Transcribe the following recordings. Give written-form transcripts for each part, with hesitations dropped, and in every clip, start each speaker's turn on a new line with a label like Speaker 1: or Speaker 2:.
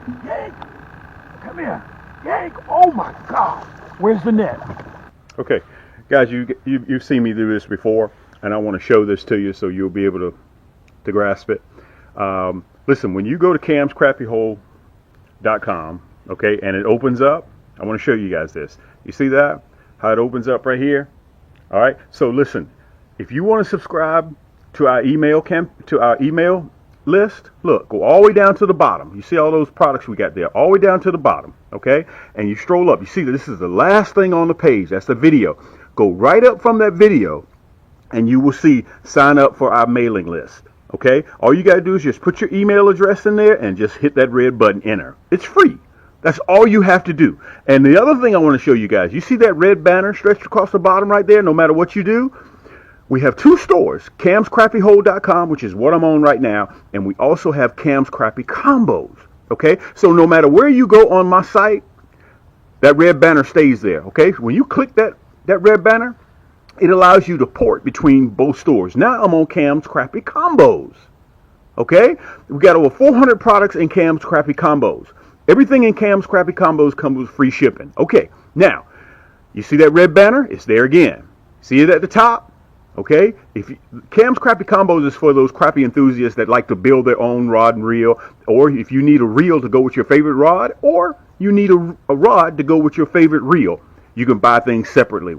Speaker 1: Yaannk, come here. Yaannk, oh my God. Where's the net? Okay, guys, you've seen me do this before, and I want to show this to you so you'll be able to grasp it. Listen, when you go to CRAPPIE.com, okay, and it opens up, I want to show you guys this. You see that? How it opens up right here? All right. So listen, if you want to subscribe to our email list, look, go all the way down to the bottom. You see all those products we got there, all the way down to the bottom, okay? And you stroll up. You see that this is the last thing on the page. That's the video. Go right up from that video, and you will see sign up for our mailing list, okay? All you got to do is just put your email address in there and just hit that red button, enter. It's free. That's all you have to do. And the other thing I want to show you guys, you see that red banner stretched across the bottom right there, no matter what you do? We have two stores, CRAPPIE.com, which is what I'm on right now, and we also have Cam's Crappie Combos, okay? So no matter where you go on my site, that red banner stays there, okay? When you click that red banner, it allows you to port between both stores. Now I'm on Cam's Crappie Combos, okay? We got over 400 products in Cam's Crappie Combos. Everything in Cam's Crappie Combos comes with free shipping. Okay, now, you see that red banner? It's there again. See it at the top? Okay, Cam's Crappie Combos is for those crappie enthusiasts that like to build their own rod and reel, or if you need a reel to go with your favorite rod, or you need a rod to go with your favorite reel, you can buy things separately.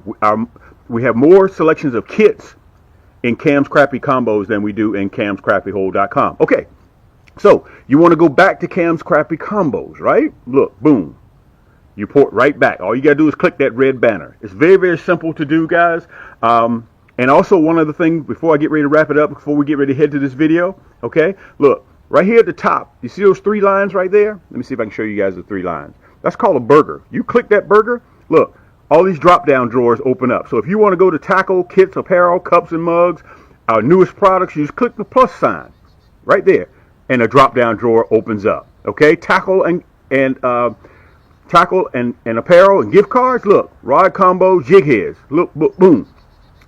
Speaker 1: We have more selections of kits in Cam's Crappie Combos than we do in Cam'sCrappieHole.com. Okay, so you want to go back to Cam's Crappie Combos, right? Look, boom. You port right back. All you got to do is click that red banner. It's very, very simple to do, guys. And also, one other thing, before I get ready to wrap it up, before we get ready to head to this video, okay? Look, right here at the top, you see those three lines right there? Let me see if I can show you guys the three lines. That's called a burger. You click that burger, look, all these drop-down drawers open up. So if you want to go to tackle, kits, apparel, cups and mugs, our newest products, you just click the plus sign right there, and a drop-down drawer opens up, okay? Tackle and apparel and gift cards, look, rod combo, jig heads, look, boom.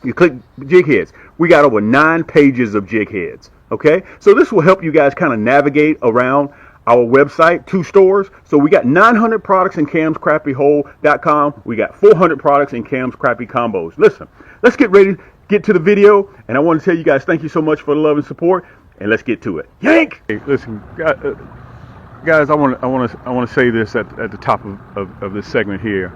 Speaker 1: You click jig heads. We got over 9 pages of jig heads. Okay, so this will help you guys kind of navigate around our website, 2 stores. So we got 900 products in Cam'sCrappieHole.com. We got 400 products in Cam's Crappie Combos. Listen, let's get ready to get to the video, and I want to tell you guys thank you so much for the love and support, and let's get to it. Yaannk! Hey, listen, guys, I want to say this at the top of this segment here.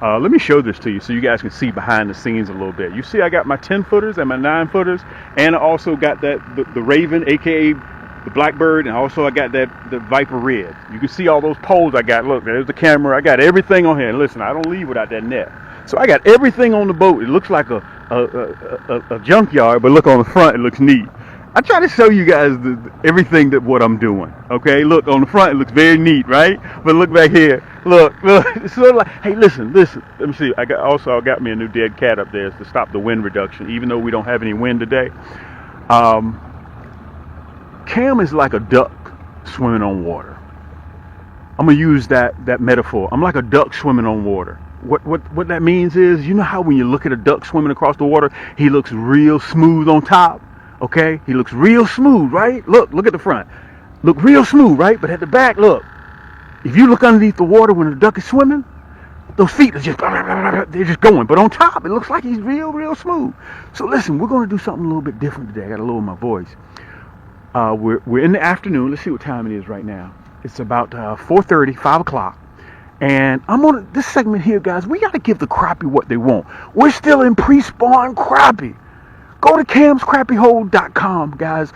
Speaker 1: Let me show this to you so you guys can see behind the scenes a little bit. You see I got my 10-footers and my 9-footers, and I also got the Raven, aka the Blackbird, and also I got the Viper Red. You can see all those poles I got. Look, there's the camera. I got everything on here. And listen, I don't leave without that net. So I got everything on the boat. It looks like a junkyard, but look on the front, it looks neat. I try to show you guys everything what I'm doing. Okay, look on the front, it looks very neat, right? But look back here, look. It's sort of like, hey, listen. Let me see. I got me a new dead cat up there to stop the wind reduction, even though we don't have any wind today. Cam is like a duck swimming on water. I'm gonna use that metaphor. I'm like a duck swimming on water. What that means is, you know how when you look at a duck swimming across the water, he looks real smooth on top. Okay, he looks real smooth, right? Look at the front. Look real smooth, right? But at the back, look. If you look underneath the water when the duck is swimming, those feet are just, they're just going. But on top, it looks like he's real smooth. So listen, we're going to do something a little bit different today. I got to lower my voice. We're in the afternoon. Let's see what time it is right now. It's about 4:30, 5 o'clock. And I'm on this segment here, guys. We got to give the crappie what they want. We're still in pre-spawn crappie. Go to Cam'sCrappieHole.com, guys,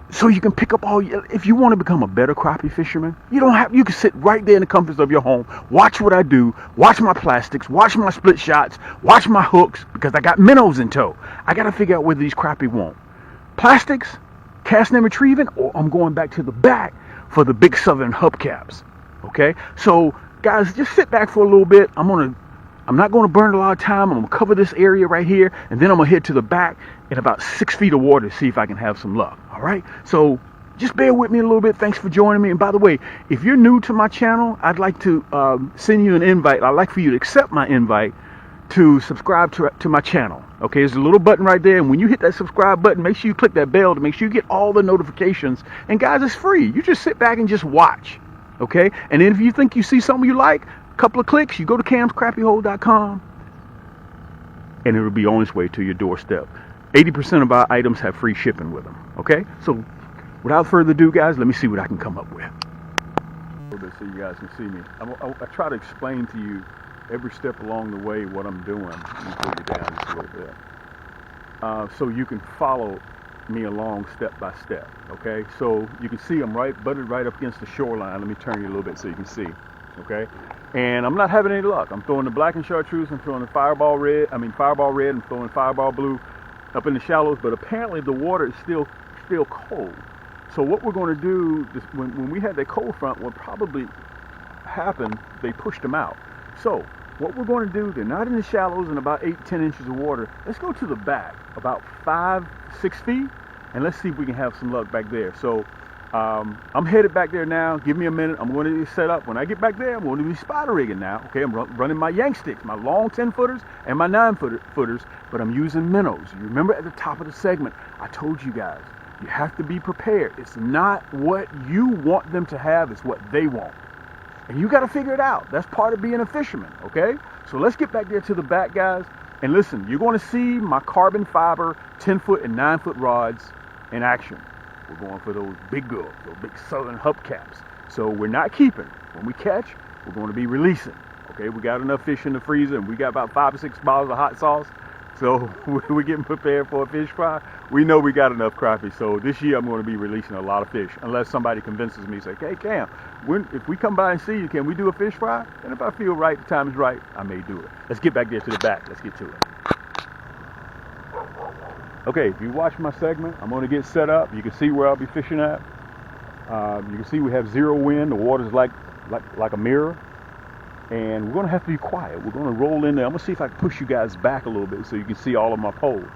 Speaker 1: so you can pick up if you want to become a better crappie fisherman, you can sit right there in the comforts of your home, watch what I do, watch my plastics, watch my split shots, watch my hooks, because I got minnows in tow. I got to figure out whether these crappie want plastics, casting and retrieving, or I'm going back to the back for the big southern hubcaps. Okay, so guys, just sit back for a little bit. I'm not going to burn a lot of time. I'm going to cover this area right here, and then I'm going to head to the back in about 6 feet of water to see if I can have some luck. All right? So just bear with me a little bit. Thanks for joining me. And by the way, if you're new to my channel, I'd like to send you an invite. I'd like for you to accept my invite to subscribe to my channel. Okay, there's a little button right there, and when you hit that subscribe button, make sure you click that bell to make sure you get all the notifications. And guys, it's free. You just sit back and just watch. Okay? And then if you think you see something you like, a couple of clicks, you go to camscrappiehole.com and it'll be on its way to your doorstep. 80% of our items have free shipping with them. Okay? So without further ado, guys, let me see what I can come up with. A little bit so you guys can see me. I try to explain to you every step along the way what I'm doing. Let me pull you down just a little bit. So you can follow me along step by step. Okay? So you can see I'm butted right up against the shoreline. Let me turn you a little bit so you can see. Okay? And I'm not having any luck. I'm throwing the black and chartreuse. I'm throwing the fireball red. I'm throwing fireball blue up in the shallows. But apparently the water is still cold. So what we're going to do, when we had that cold front, what probably happened, they pushed them out. So what we're going to do, they're not in the shallows in about 8-10 inches of water. Let's go to the back, about 5-6 feet, and let's see if we can have some luck back there. So I'm headed back there now. Give me a minute. I'm going to set up. When I get back there, I'm going to be spider rigging now. Okay, I'm running my Yaannk sticks, my long 10-footers and my 9-footers, but I'm using minnows. You remember at the top of the segment, I told you guys, you have to be prepared. It's not what you want them to have, it's what they want. And you got to figure it out. That's part of being a fisherman, okay? So let's get back there to the back, guys. And listen, you're going to see my carbon fiber 10-foot and 9-foot rods in action. We're going for those big girls, those big southern hubcaps. So we're not keeping. When we catch, we're going to be releasing. Okay, we got enough fish in the freezer, and we got about 5 or 6 bottles of hot sauce. So we're getting prepared for a fish fry. We know we got enough crappie. So this year I'm going to be releasing a lot of fish, unless somebody convinces me, say, hey Cam, if we come by and see you, can we do a fish fry? And if I feel right, the time is right, I may do it. Let's get back there to the back. Let's get to it. Okay, if you watch my segment, I'm going to get set up. You can see where I'll be fishing at. You can see we have zero wind. The water's like a mirror. And we're going to have to be quiet. We're going to roll in there. I'm going to see if I can push you guys back a little bit so you can see all of my poles.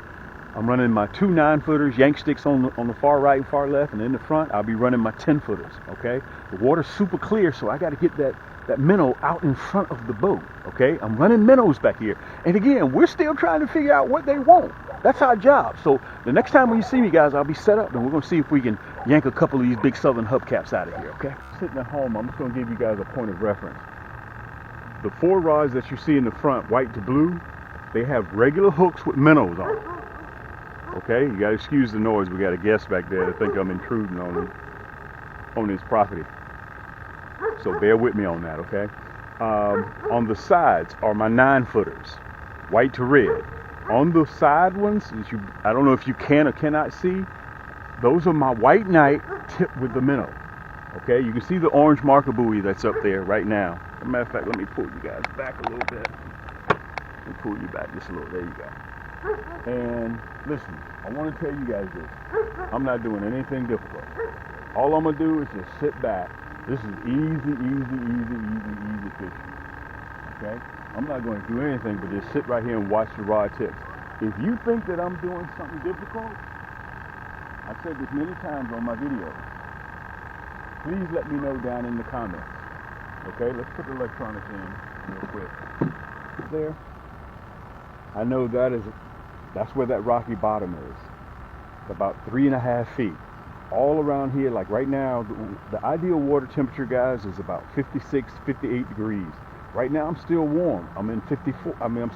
Speaker 1: I'm running my 2 9-footers, Yaannk sticks on the far right and far left, and in the front, I'll be running my 10-footers, okay? The water's super clear, so I got to get that minnow out in front of the boat, okay? I'm running minnows back here. And again, we're still trying to figure out what they want. That's our job. So the next time when you see me, guys, I'll be set up, and we're going to see if we can yank a couple of these big southern hubcaps out of here, okay? Sitting at home, I'm just going to give you guys a point of reference. The 4 rods that you see in the front, white to blue, they have regular hooks with minnows on them. Okay, you gotta excuse the noise. We got a guest back there to think I'm intruding on his property. So bear with me on that, okay? On the sides are my 9-footers, white to red. On the side ones, I don't know if you can or cannot see, those are my white knight tipped with the minnow. Okay, you can see the orange marker buoy that's up there right now. As a matter of fact, let me pull you guys back a little bit. Let me pull you back just a little. There you go. And listen, I want to tell you guys this. I'm not doing anything difficult. All I'm going to do is just sit back. This is easy fishing. Okay? I'm not going to do anything but just sit right here and watch the rod tips. If you think that I'm doing something difficult, I've said this many times on my videos. Please let me know down in the comments. Okay, let's put the electronics in real quick. There. I know that's where that rocky bottom is. It's about 3.5 feet. All around here, like right now, the ideal water temperature, guys, is about 56, 58 degrees. Right now, I'm still warm. I'm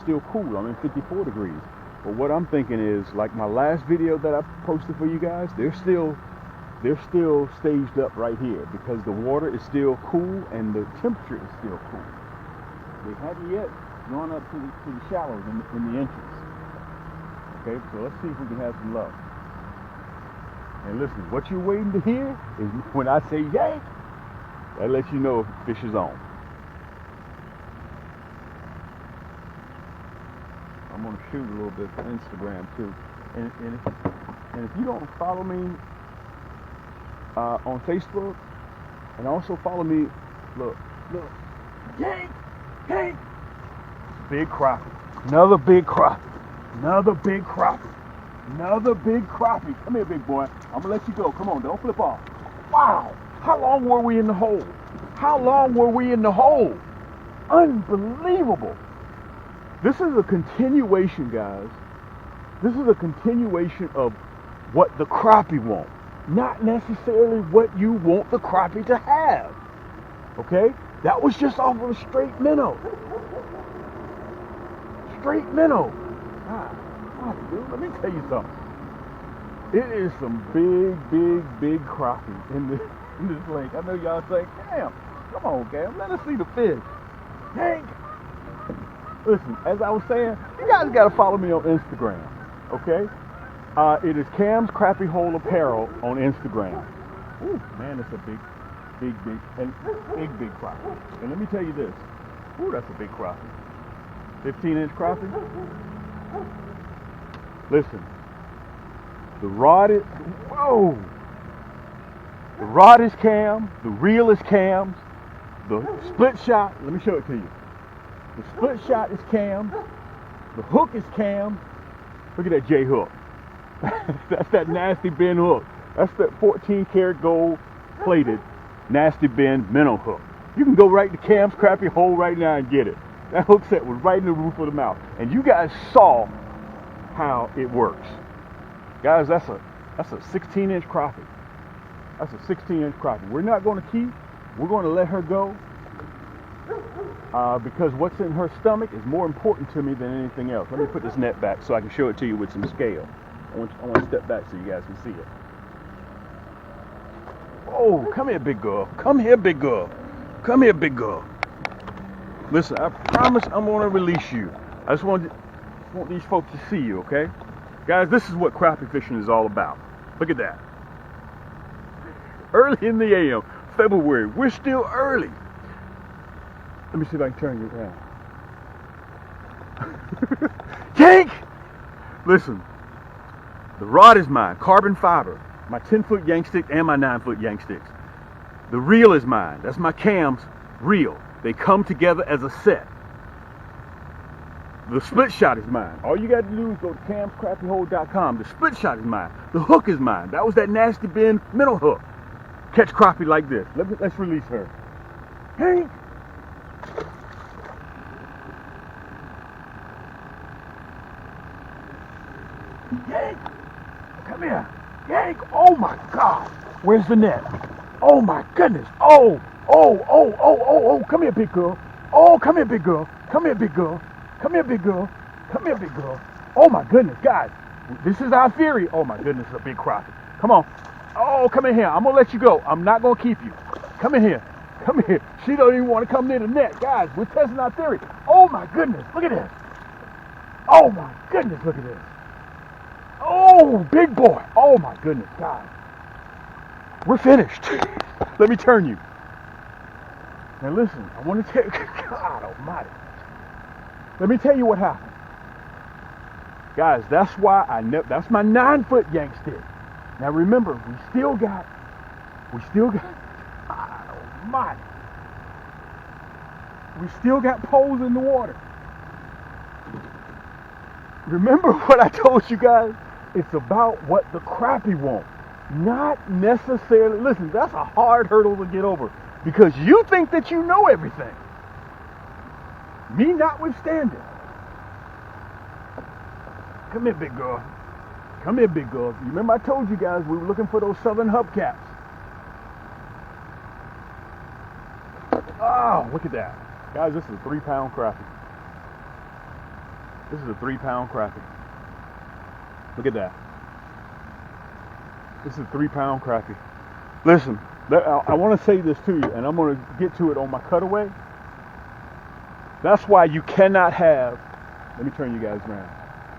Speaker 1: still cool. I'm in 54 degrees. But what I'm thinking is, like my last video that I posted for you guys, they're still staged up right here because the water is still cool and the temperature is still cool. They haven't yet gone up to the shallows in the inches. Okay, so let's see if we can have some luck. And listen, what you're waiting to hear is when I say yank, that lets you know if fish is on. I'm going to shoot a little bit for Instagram too. And if you don't follow me on Facebook, and also follow me, look, yank, big crappie, another big crappie, another big crappie, another big crappie. Come here, big boy. I'm gonna let you go. Come on, don't flip off. Wow, how long were we in the hole? How long were we in the hole? Unbelievable. This is a continuation, guys. This is a continuation of what the crappie want. Not necessarily what you want the crappie to have. Okay? That was just off of a straight minnow. Straight minnow. God, dude, let me tell you something. It is some big crappie in this lake. I know y'all think, damn, come on, Cam, let us see the fish. Yaannk. Listen, as I was saying, you guys got to follow me on Instagram, okay? It is Cam's Crappie Hole Apparel on Instagram. Ooh, man, it's a big crappie. And let me tell you this. Ooh, that's a big crappie. 15-inch crappie. Listen, the rod is, whoa! The rod is Cam, the reel is Cam's, the split shot, let me show it to you. The split shot is Cam, the hook is Cam. Look at that J hook. That's that nasty bend hook. That's that 14 karat gold plated nasty bend minnow hook. You can go right to Cam's Crappie Hole right now and get it. That hook set was right in the roof of the mouth. And you guys saw how it works. Guys, that's a 16-inch crappie. That's a 16-inch crappie. We're not going to keep. We're going to let her go because what's in her stomach is more important to me than anything else. Let me put this net back so I can show it to you with some scale. I want to step back so you guys can see it. Oh, come here, big girl. Come here, big girl. Come here, big girl. Listen, I promise I'm going to release you. I just want these folks to see you, okay? Guys, this is what crappie fishing is all about. Look at that. Early in the AM, February. We're still early. Let me see if I can turn you around. Yaannk! Listen, the rod is mine, carbon fiber. My 10-foot Yaannk stick and my 9-foot Yaannk sticks. The reel is mine. That's my Cam's reel. They come together as a set. The split shot is mine. All you got to do is go to camscrappiehole.com. The split shot is mine. The hook is mine. That was that nasty bend minnow hook. Catch crappie like this. Let's release her. Yaannk! Yaannk! Come here. Yaannk! Oh my God! Where's the net? Oh my goodness! Oh! Come here, big girl. Oh, come here, big girl. Come here, big girl. Come here, big girl. Come here, big girl. Oh my goodness, guys. This is our theory. Oh my goodness, a big crappie. Come on. Oh, come in here. I'm gonna let you go. I'm not gonna keep you. Come in here. Come here. She don't even want to come near the net. Guys, we're testing our theory. Oh my goodness, look at this. Oh my goodness, look at this. Oh, big boy. Oh my goodness, guys. We're finished. Let me turn you. Now listen, I want to tell you, God almighty. Let me tell you what happened. Guys, that's why that's my 9-foot Yaannk stick. Now remember, we still got, God almighty. We still got poles in the water. Remember what I told you guys? It's about what the crappie want. Not necessarily, listen, that's a hard hurdle to get over because you think that you know everything. Me notwithstanding. Come here, big girl. Come here, big girl. You remember I told you guys we were looking for those southern hubcaps. Oh, look at that. Guys, this is a 3-pound crappie. This is a 3-pound crappie. Look at that. This is a 3-pound crappie. Listen, I want to say this to you, and I'm going to get to it on my cutaway. That's why you cannot have, let me turn you guys around.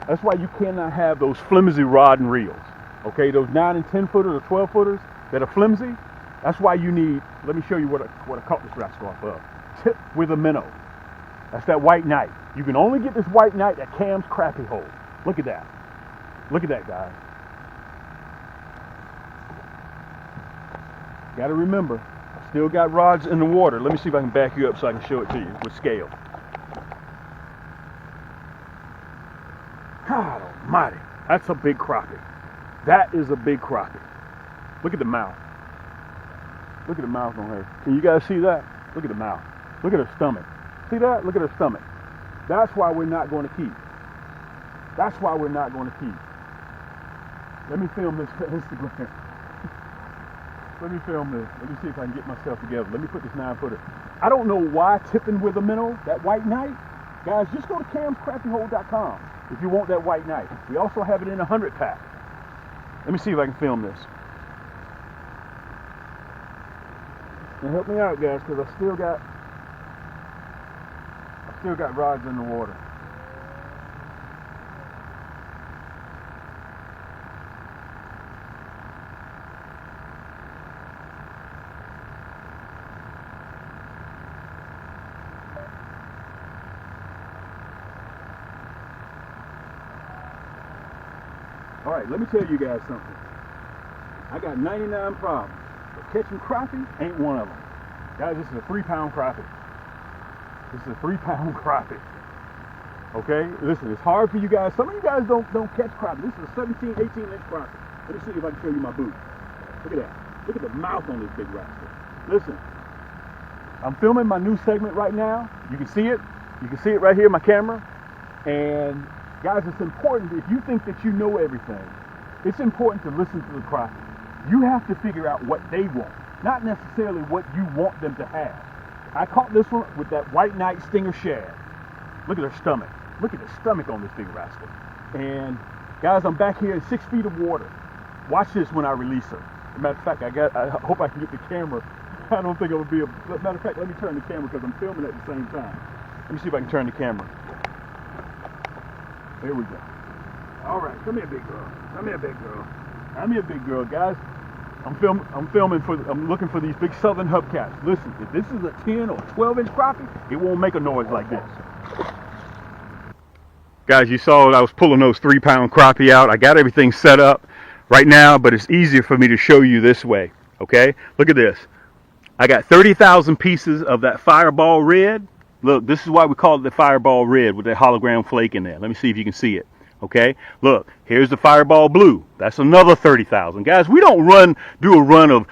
Speaker 1: That's why you cannot have those flimsy rod and reels. Okay, those 9 and 10-footers or 12-footers that are flimsy. That's why you need, let me show you what I caught this rascal off of. Tip with a minnow. That's that white knight. You can only get this white knight at Cam's Crappie Hole. Look at that. Look at that, guys. Got to remember, I still got rods in the water. Let me see if I can back you up so I can show it to you with scale. God almighty. That's a big crappie. That is a big crappie. Look at the mouth. Look at the mouth on her. Can you guys see that? Look at the mouth. Look at her stomach. See that? Look at her stomach. That's why we're not going to keep. That's why we're not going to keep. Let me film this for Instagram. Let me film this. Let me see if I can get myself together. Let me put this 9-footer. I don't know why tipping with a minnow, that white knight. Guys, just go to CRAPPIE.com if you want that white knight. We also have it in a 100-pack. Let me see if I can film this. Now help me out, guys, because I still got rods in the water. All right, let me tell you guys something. I got 99 problems, but catching crappie ain't one of them. Guys, this is a 3-pound crappie. This is a 3-pound crappie. Okay, listen, it's hard for you guys. Some of you guys don't catch crappie. This is a 17, 18-inch crappie. Let me see if I can show you my boot. Look at that. Look at the mouth on this big rascal. Listen, I'm filming my new segment right now. You can see it. You can see it right here in my camera. And guys, it's important, if you think that you know everything, it's important to listen to the crappie. You have to figure out what they want, not necessarily what you want them to have. I caught this one with that white knight stinger shad. Look at her stomach. Look at the stomach on this big rascal. And guys, I'm back here in 6 feet of water. Watch this when I release her. As a matter of fact, I hope I can get the camera. I don't think it would be a, matter of fact, let me turn the camera because I'm filming at the same time. Let me see if I can turn the camera. There we go. All right, come here, big girl. Come here, big girl. Come here, big girl, guys. I'm looking for these big southern hubcaps. Listen, if this is a 10 or 12-inch crappie, it won't make a noise like this. Guys, you saw I was pulling those 3-pound crappie out. I got everything set up right now, but it's easier for me to show you this way. Okay, look at this. I got 30,000 pieces of that Fireball Red. Look, this is why we call it the Fireball Red with that hologram flake in there. Let me see if you can see it. Okay, look, here's the Fireball Blue. That's another 30,000. Guys, we don't do a run of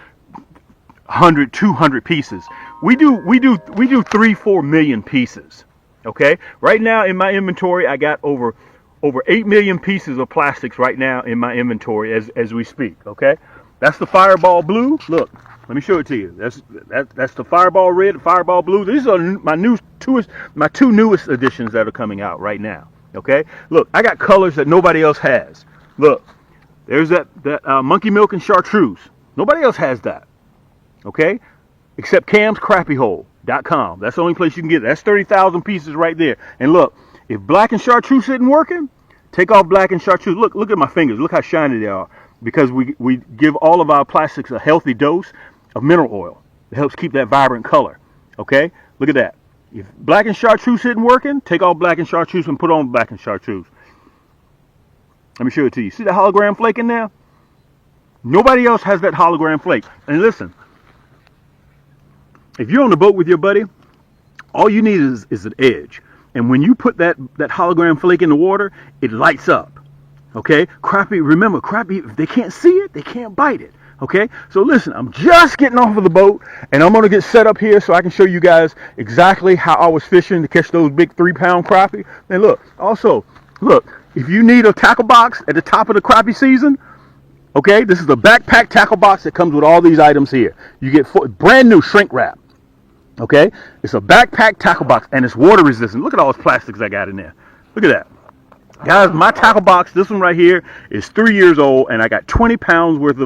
Speaker 1: 100, 200 pieces. We do 3-4 million pieces. Okay, right now in my inventory, I got over 8 million pieces of plastics right now in my inventory as we speak. Okay, that's the Fireball Blue. Look, let me show it to you. That's the Fireball Red, the Fireball Blue. These are my two newest editions that are coming out right now. Okay, look, I got colors that nobody else has. Look, there's that monkey milk and chartreuse. Nobody else has that. Okay, except CRAPPIE.com. That's the only place you can get it. That's 30,000 pieces right there. And look, if black and chartreuse isn't working, take off black and chartreuse. Look at my fingers. Look how shiny they are. Because we give all of our plastics a healthy dose of mineral oil. It helps keep that vibrant color. Okay, look at that. If black and chartreuse isn't working, take off black and chartreuse and put on black and chartreuse. Let me show it to you. See the hologram flake in there? Nobody else has that hologram flake. And listen, if you're on the boat with your buddy, all you need is an edge. And when you put that hologram flake in the water, it lights up. Okay? Crappie, remember, crappie, if they can't see it, they can't bite it. Okay, so listen, I'm just getting off of the boat and I'm going to get set up here so I can show you guys exactly how I was fishing to catch those big 3-pound crappie. And look, also, look, if you need a tackle box at the top of the crappie season, okay, this is the backpack tackle box that comes with all these items here. You get brand new shrink wrap. Okay, it's a backpack tackle box and it's water resistant. Look at all those plastics I got in there. Look at that. Guys, my tackle box, this one right here, is 3 years old, and I got 20 pounds worth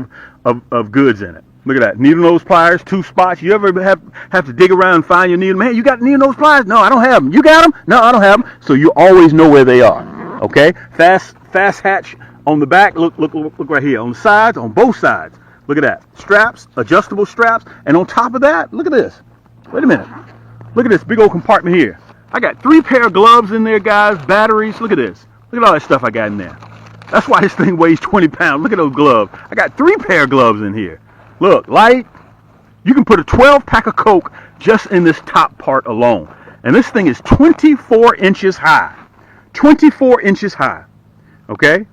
Speaker 1: of goods in it. Look at that. Needle nose pliers, 2 spots. You ever have to dig around and find your needle? Man, you got needle nose pliers? No, I don't have them. You got them? No, I don't have them. So you always know where they are. Okay? Fast hatch on the back. Look right here. On the sides, on both sides. Look at that. Straps, adjustable straps. And on top of that, look at this. Wait a minute. Look at this big old compartment here. I got 3 pair of gloves in there, guys. Batteries. Look at this. Look at all that stuff I got in there. That's why this thing weighs 20 pounds. Look at those gloves. I got 3 pair of gloves in here. Look, light. You can put a 12-pack of Coke just in this top part alone. And this thing is 24 inches high. 24 inches high. Okay?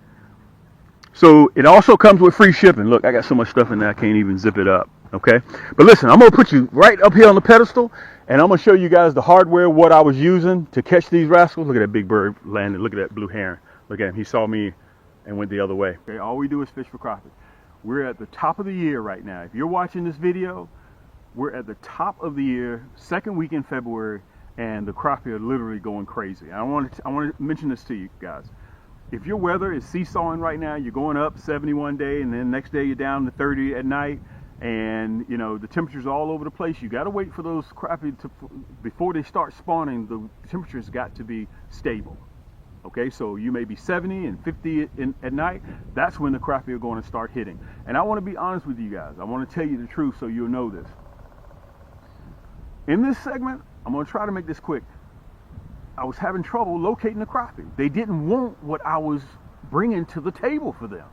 Speaker 1: So it also comes with free shipping. Look, I got so much stuff in there I can't even zip it up. Okay? But listen, I'm going to put you right up here on the pedestal. And I'm going to show you guys the hardware, what I was using to catch these rascals. Look at that big bird landing. Look at that blue heron. Look at him. He saw me and went the other way. Okay, all we do is fish for crappie. We're at the top of the year right now. If you're watching this video, we're at the top of the year, second week in February, and the crappie are literally going crazy. I want to mention this to you guys. If your weather is seesawing right now, you're going up 71 day, and then next day you're down to 30 at night, and you know the temperatures all over the place. You got to wait for those crappie to, before they start spawning. The temperatures got to be stable. Okay, so you may be 70 and 50 at night. That's when the crappie are going to start hitting. And I want to be honest with you guys. I want to tell you the truth so you'll know this. In this segment, I'm going to try to make this quick. I was having trouble locating the crappie. They didn't want what I was bringing to the table for them.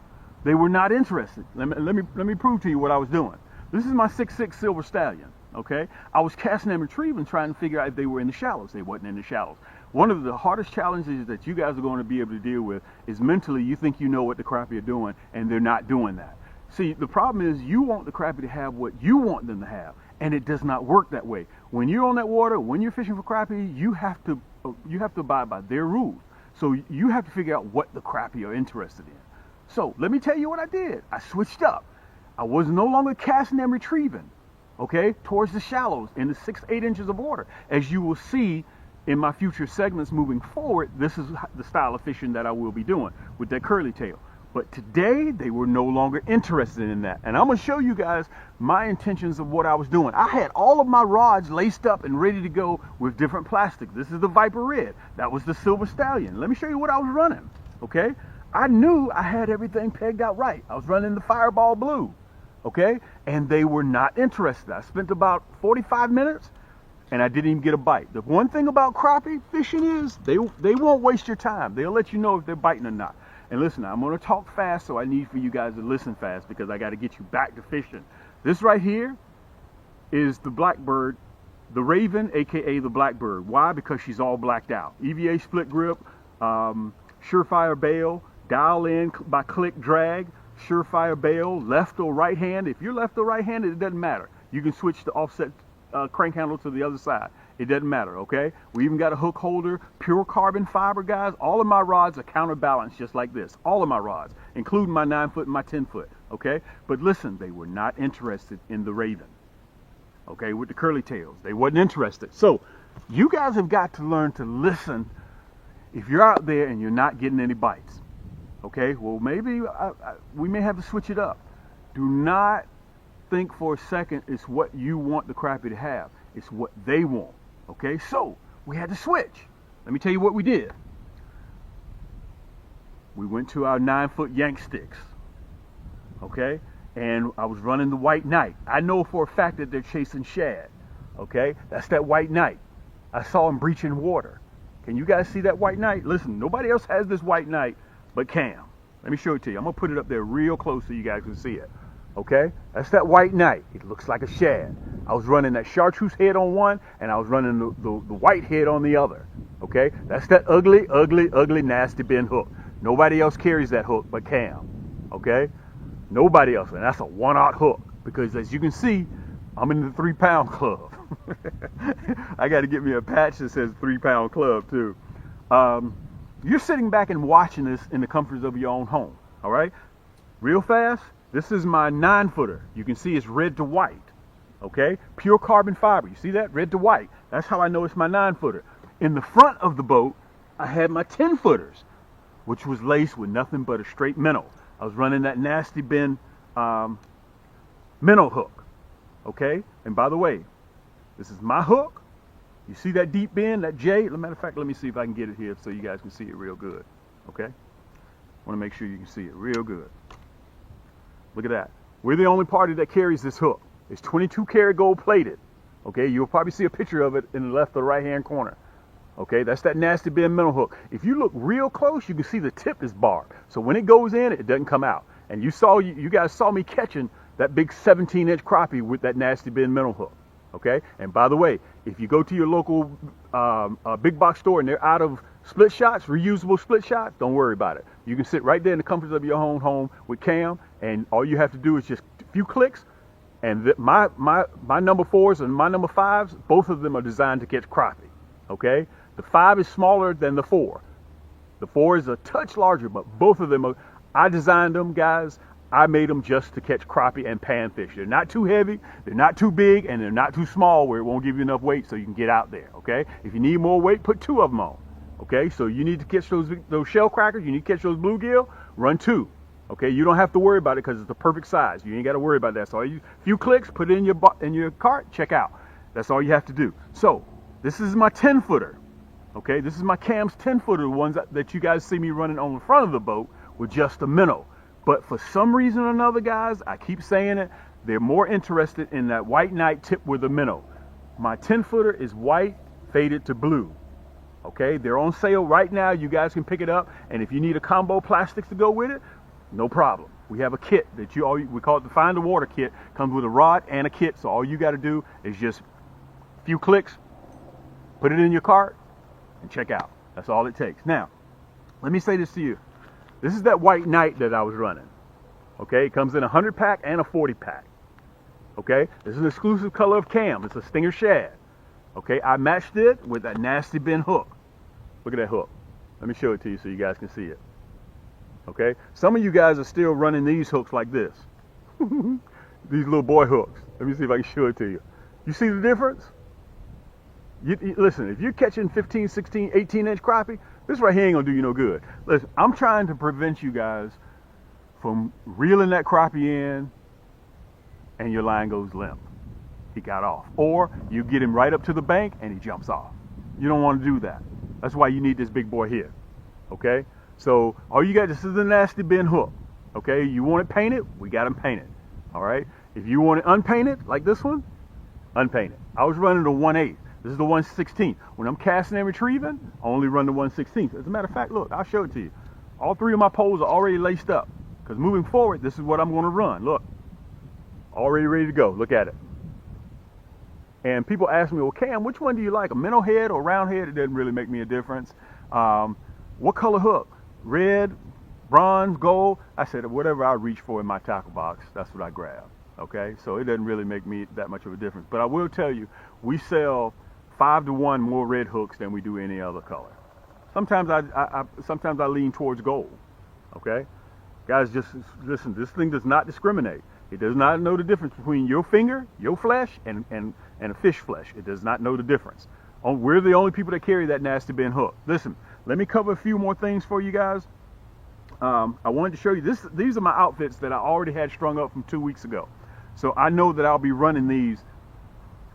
Speaker 1: They were not interested. Let me prove to you what I was doing. This is my 6'6" silver stallion. Okay, I was casting and retrieving, trying to figure out if they were in the shallows. They wasn't in the shallows. One of the hardest challenges that you guys are going to be able to deal with is mentally you think you know what the crappie are doing, and they're not doing that. See, the problem is you want the crappie to have what you want them to have, and it does not work that way. When you're on that water, when you're fishing for crappie, you have to abide by their rules. So you have to figure out what the crappie are interested in. So let me tell you what I did. I switched up. I was no longer casting and retrieving, okay, towards the shallows in the 6-8 inches of water. As you will see in my future segments moving forward, this is the style of fishing that I will be doing with that curly tail. But today, they were no longer interested in that. And I'm going to show you guys my intentions of what I was doing. I had all of my rods laced up and ready to go with different plastic. This is the Viper Red. That was the Silver Stallion. Let me show you what I was running, okay? I knew I had everything pegged out right. I was running the Fireball Blue, okay? And they were not interested. I spent about 45 minutes, and I didn't even get a bite. The one thing about crappie fishing is they won't waste your time. They'll let you know if they're biting or not. And listen, I'm going to talk fast, so I need for you guys to listen fast because I got to get you back to fishing. This right here is the Blackbird, the Raven, aka the Blackbird. Why? Because she's all blacked out. EVA split grip, surefire bail, dial in by click drag, surefire bail, left or right hand. If you're left or right handed, it doesn't matter. You can switch the offset crank handle to the other side. It doesn't matter, okay? We even got a hook holder, pure carbon fiber, guys. All of my rods are counterbalanced just like this. All of my rods, including my 9-foot and my 10-foot, okay? But listen, they were not interested in the Raven, okay, with the curly tails. They wasn't interested. So you guys have got to learn to listen if you're out there and you're not getting any bites, okay? Well, maybe we may have to switch it up. Do not think for a second it's what you want the crappie to have. It's what they want. Okay, so we had to switch. Let me tell you what we did. We went to our 9-foot Yaannk sticks. Okay, and I was running the White Knight. I know for a fact that they're chasing shad. Okay, that's that White Knight. I saw him breaching water. Can you guys see that White Knight? Listen, nobody else has this White Knight but Cam. Let me show it to you. I'm gonna put it up there real close so you guys can see it. Okay, that's that White Knight. It looks like a shad. I was running that Chartreuse head on one, and I was running the white head on the other. Okay, that's that ugly, ugly, ugly, nasty bend hook. Nobody else carries that hook but Cam. Okay, nobody else, and that's a 1/0 hook because as you can see, I'm in the 3-pound club. I got to get me a patch that says 3-pound club too. You're sitting back and watching this in the comforts of your own home. All right, real fast. This is my 9-footer. You can see it's red to white. Okay, pure carbon fiber. You see that? Red to white. That's how I know it's my 9-footer. In the front of the boat, I had my 10-footers, which was laced with nothing but a straight minnow. I was running that nasty bend minnow hook. Okay, and by the way, this is my hook. You see that deep bend, that J? As a matter of fact, let me see if I can get it here so you guys can see it real good. Okay, I want to make sure you can see it real good. Look at that. We're the only party that carries this hook. It's 22 karat gold plated. Okay, you'll probably see a picture of it in the left or right hand corner. Okay, that's that nasty bend minnow hook. If you look real close, you can see the tip is barbed. So when it goes in, it doesn't come out. And you guys saw me catching that big 17-inch crappie with that nasty bend minnow hook. Okay, and by the way, if you go to your local big box store and they're out of split shots, reusable split shots, don't worry about it. You can sit right there in the comforts of your own home with Cam, and all you have to do is just a few clicks, and my number 4s and my number 5s, both of them are designed to catch crappie. Okay, the 5 is smaller than the 4. The 4 is a touch larger, but both of them are. I designed them, guys. I made them just to catch crappie and panfish. They're not too heavy, they're not too big, and they're not too small where it won't give you enough weight so you can get out there, okay? If you need more weight, put 2 of them on, okay? So you need to catch those shell crackers, you need to catch those bluegill, run 2, okay? You don't have to worry about it because it's the perfect size. You ain't got to worry about that. So a few clicks, put it in your cart, check out. That's all you have to do. So this is my 10-footer, okay? This is my Cam's 10-footer, the ones that you guys see me running on the front of the boat with just a minnow. But for some reason or another, guys, I keep saying it, they're more interested in that white knight tip with a minnow. My 10-footer is white faded to blue. Okay, they're on sale right now. You guys can pick it up. And if you need a combo plastics to go with it, no problem. We have a kit that we call it the Find the Water kit. Comes with a rod and a kit. So all you got to do is just a few clicks, put it in your cart, and check out. That's all it takes. Now, let me say this to you. This is that white knight that I was running. Okay, it comes in a 100-pack and a 40-pack. Okay, this is an exclusive color of Cam. It's a Stinger Shad. Okay, I matched it with that nasty bend hook. Look at that hook. Let me show it to you so you guys can see it. Okay, some of you guys are still running these hooks like this. These little boy hooks. Let me see if I can show it to you. You see the difference? Listen, if you're catching 15, 16, 18-inch crappie, this right here ain't gonna do you no good. Listen, I'm trying to prevent you guys from reeling that crappie in and your line goes limp. He got off. Or you get him right up to the bank and he jumps off. You don't want to do that. That's why you need this big boy here. Okay? So all you got, this is the nasty bend hook. Okay? You want it painted? We got him painted. All right? If you want it unpainted, like this one, unpainted. I was running the 1/8. This is the 1/16. When I'm casting and retrieving, I only run the 1/16. As a matter of fact, look, I'll show it to you. All 3 of my poles are already laced up. Because moving forward, this is what I'm going to run. Look. Already ready to go. Look at it. And people ask me, well, Cam, which one do you like? A minnow head or round head? It doesn't really make me a difference. What color hook? Red, bronze, gold? I said, whatever I reach for in my tackle box, that's what I grab. Okay? So it doesn't really make me that much of a difference. But I will tell you, we sell 5 to 1 more red hooks than we do any other color. Sometimes I lean towards gold. Okay? Guys, just listen, this thing does not discriminate. It does not know the difference between your finger, your flesh, and a fish flesh. It does not know the difference. We're the only people that carry that nasty bend hook. Listen, let me cover a few more things for you guys. I wanted to show you this. These are my outfits that I already had strung up from 2 weeks ago. So I know that I'll be running these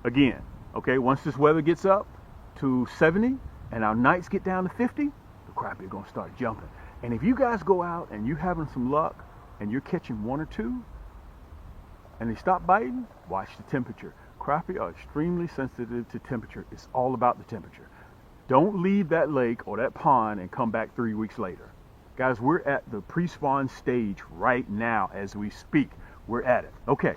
Speaker 1: again. Okay, once this weather gets up to 70 and our nights get down to 50, the crappie are gonna start jumping. And if you guys go out and you're having some luck and you're catching 1 or 2 and they stop biting, watch the temperature. Crappie are extremely sensitive to temperature. It's all about the temperature. Don't leave that lake or that pond and come back 3 weeks later. Guys, we're at the pre-spawn stage right now as we speak. We're at it. Okay.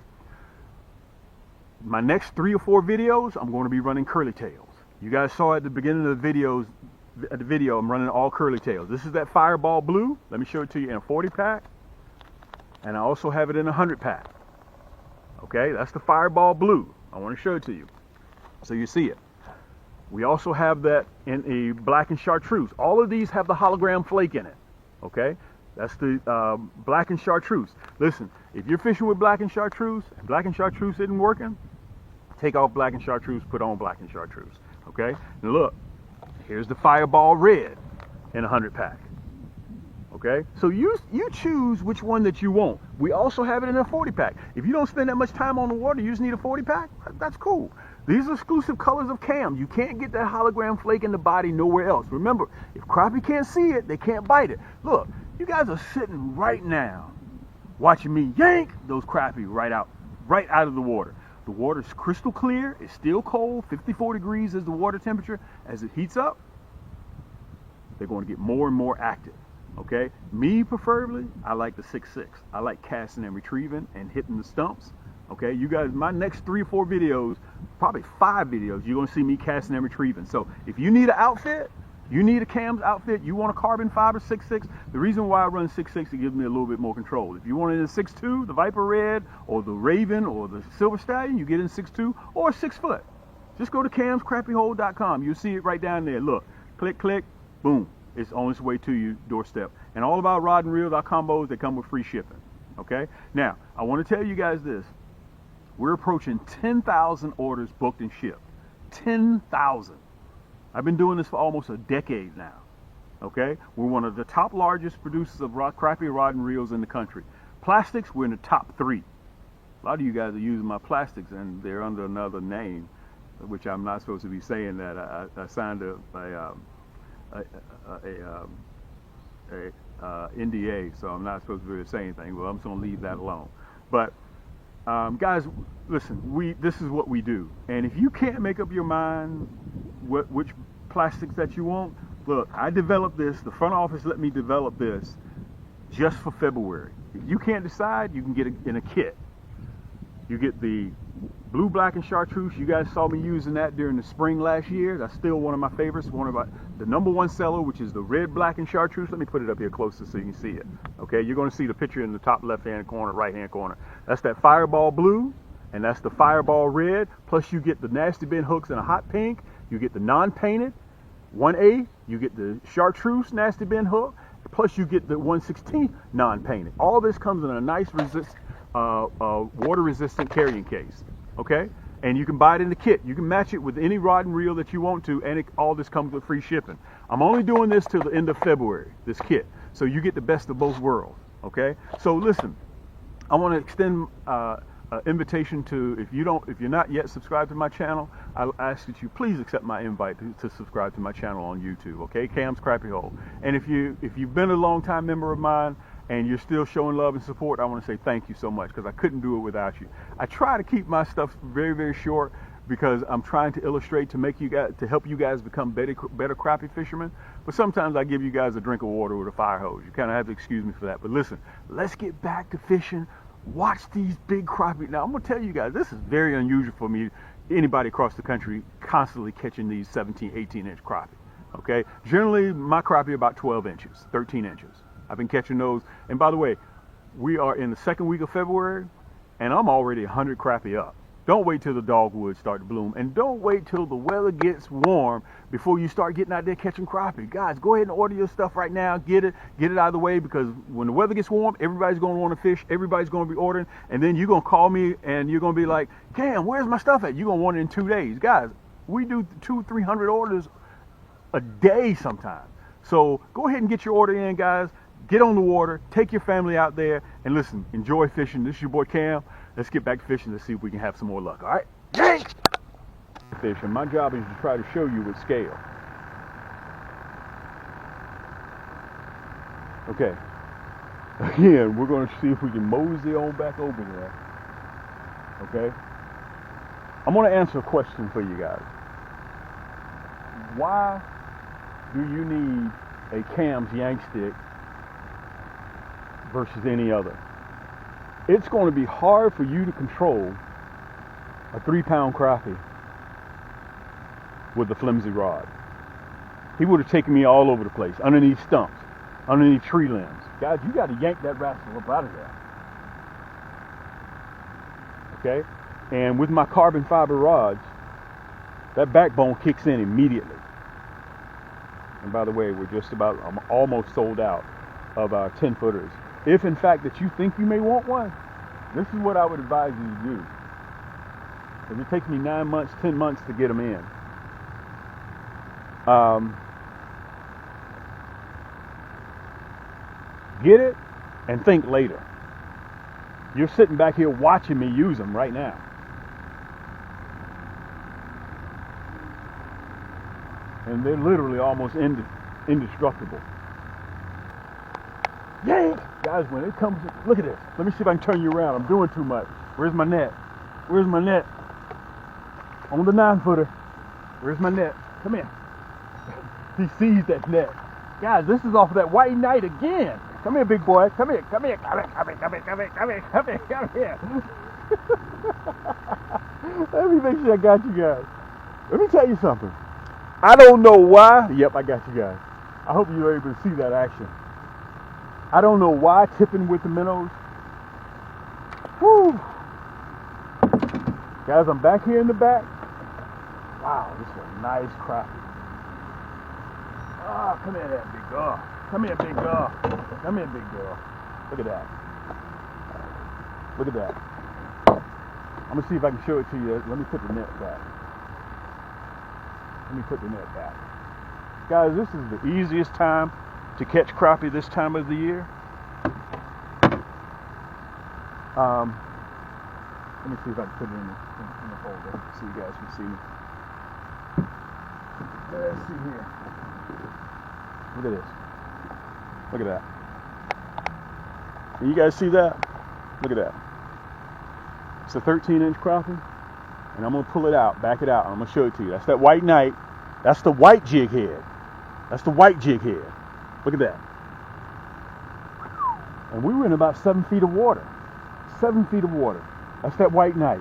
Speaker 1: My next 3 or 4 videos, I'm going to be running curly tails. You guys saw at the beginning of the video, I'm running all curly tails. This is that Fireball Blue. Let me show it to you in a 40-pack. And I also have it in a 100-pack. Okay, that's the Fireball Blue. I want to show it to you so you see it. We also have that in a black and chartreuse. All of these have the hologram flake in it. Okay, that's the black and chartreuse. Listen, if you're fishing with black and chartreuse isn't working, take off black and chartreuse, put on black and chartreuse. Okay, and look, here's the Fireball Red in a 100-pack. Okay, so you choose which one that you want. We also have it in a 40-pack. If you don't spend that much time on the water, you just need a 40-pack, that's cool. These are exclusive colors of Cam. You can't get that hologram flake in the body nowhere else. Remember, if crappie can't see it, they can't bite it. Look, you guys are sitting right now watching me yank those crappie right out of the water. The water's crystal clear. It's still cold. 54 degrees is the water temperature. As it heats up, they're going to get more and more active. Okay, me preferably, I like the 6.6. I like casting and retrieving and hitting the stumps. Okay, you guys, my next 3 or 4 videos, probably 5 videos, you're gonna see me casting and retrieving. So if you need an outfit, you need a Cam's outfit, you want a carbon fiber 6.6, the reason why I run 6.6, it gives me a little bit more control. If you want it in 6.2, the Viper Red, or the Raven, or the Silver Stallion, you get it in 6.2, or 6 foot. Just go to camscrappiehole.com. You'll see it right down there. Look, click, click, boom. It's on its way to your doorstep. And all of our rod and reels, our combos, they come with free shipping. Okay? Now, I want to tell you guys this. We're approaching 10,000 orders booked and shipped. 10,000. I've been doing this for almost a decade now. Okay? We're one of the top largest producers of crappie rod and reels in the country. Plastics, we're in the top 3. A lot of you guys are using my plastics and they're under another name, which I'm not supposed to be saying that. I signed a NDA, so I'm not supposed to really say anything. Well, I'm just going to leave that alone. But guys, listen, this is what we do. And if you can't make up your mind which plastics that you want, look, I developed this. The front office let me develop this just for February. If you can't decide, you can get it in a kit. You get the blue, black, and chartreuse. You guys saw me using that during the spring last year. That's still one of my favorites. One of the #1 seller, which is the red, black, and chartreuse. Let me put it up here closer so you can see it. Okay, you're going to see the picture in the top left-hand corner, right-hand corner. That's that fireball blue, and that's the fireball red. Plus, you get the nasty bin hooks in a hot pink. You get the non-painted 1A. You get the chartreuse nasty bin hook. Plus, you get the 1/16 non-painted. All this comes in a nice water-resistant carrying case. Okay, and you can buy it in the kit. You can match it with any rod and reel that you want to, and all this comes with free shipping. I'm only doing this till the end of February, this kit, so you get the best of both worlds. Okay, so listen, I want to extend invitation to, if you're not yet subscribed to my channel, I ask that you please accept my invite to subscribe to my channel on YouTube. Okay, Cam's Crappie Hole. And if you've been a long time member of mine and you're still showing love and support, I want to say thank you so much, because I couldn't do it without you. I try to keep my stuff very, very short because I'm trying to illustrate to help you guys become better crappie fishermen. But sometimes I give you guys a drink of water with a fire hose. You kind of have to excuse me for that. But listen, let's get back to fishing. Watch these big crappie. Now I'm gonna tell you guys, this is very unusual for me. Anybody across the country constantly catching these 17, 18-inch crappie. Okay, generally my crappie about 12 inches, 13 inches. I've been catching those. And by the way, we are in the second week of February, and I'm already 100 crappie up. Don't wait till the dogwoods start to bloom, and don't wait till the weather gets warm before you start getting out there catching crappie. Guys, go ahead and order your stuff right now. Get it out of the way, because when the weather gets warm, everybody's going to want to fish. Everybody's going to be ordering, and then you're going to call me and you're going to be like, Cam, where's my stuff at? You're going to want it in 2 days. Guys, we do 200-300 orders a day sometimes. So go ahead and get your order in, guys. Get on the water, take your family out there, and listen, enjoy fishing. This is your boy Cam. Let's get back to fishing. Let's see if we can have some more luck, all right? Yank! Fishing. My job is to try to show you with scale. Okay. Again, we're going to see if we can mosey on back over there. Okay? I'm going to answer a question for you guys. Why do you need a Cam's Yaannk stick versus any other? It's going to be hard for you to control a 3-pound crappie with a flimsy rod. He would have taken me all over the place, underneath stumps, underneath tree limbs. Guys, you got to yank that rascal up out of there. Okay? And with my carbon fiber rods, that backbone kicks in immediately. And by the way, I'm almost sold out of our 10-footers. If in fact that you think you may want one, this is what I would advise you to do. Because it takes me 9 months, 10 months to get them in. Get it and think later. You're sitting back here watching me use them right now. And they're literally almost indestructible. Yank! Guys, when it comes to, look at this. Let me see if I can turn you around. I'm doing too much. Where's my net? Where's my net? On the 9-footer. Where's my net? Come here. He sees that net. Guys, this is off of that white knight again. Come here, big boy. Come here. Come here. Come here. Come here. Come here. Come here. Come here. Come here. Come here. Let me make sure I got you guys. Let me tell you something. I don't know why. Yep, I got you guys. I hope you were able to see that action. I don't know why tipping with the minnows. Whew. Guys, I'm back here in the back. Wow, this is a nice crappie. Ah, come here, that big girl. Come here, big girl. Come here, big girl. Look at that. Look at that. I'm gonna see if I can show it to you. Let me put the net back. Let me put the net back. Guys, this is the easiest time to catch crappie this time of the year. Let me see if I can put it in the folder so you guys can see. Let's see here. Look at this. Look at that. Can you guys see that? Look at that. It's a 13-inch crappie, and I'm gonna pull it out, back it out, and I'm gonna show it to you. That's that white knight. That's the white jig head. That's the white jig head. Look at that. And we were in about 7 feet of water. 7 feet of water. That's that white knight.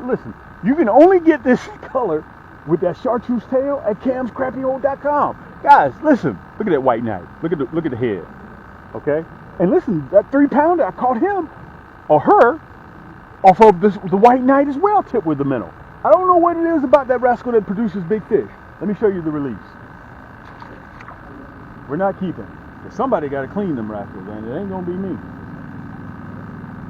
Speaker 1: Listen, you can only get this color with that chartreuse tail at camscrappiehold.com. Guys, listen. Look at that white knight. Look at the head. Okay? And listen, that 3-pounder, I caught him or her off of the white knight as well, tipped with the minnow. I don't know what it is about that rascal that produces big fish. Let me show you the release. We're not keeping. Somebody got to clean them rascals, and it ain't gonna be me.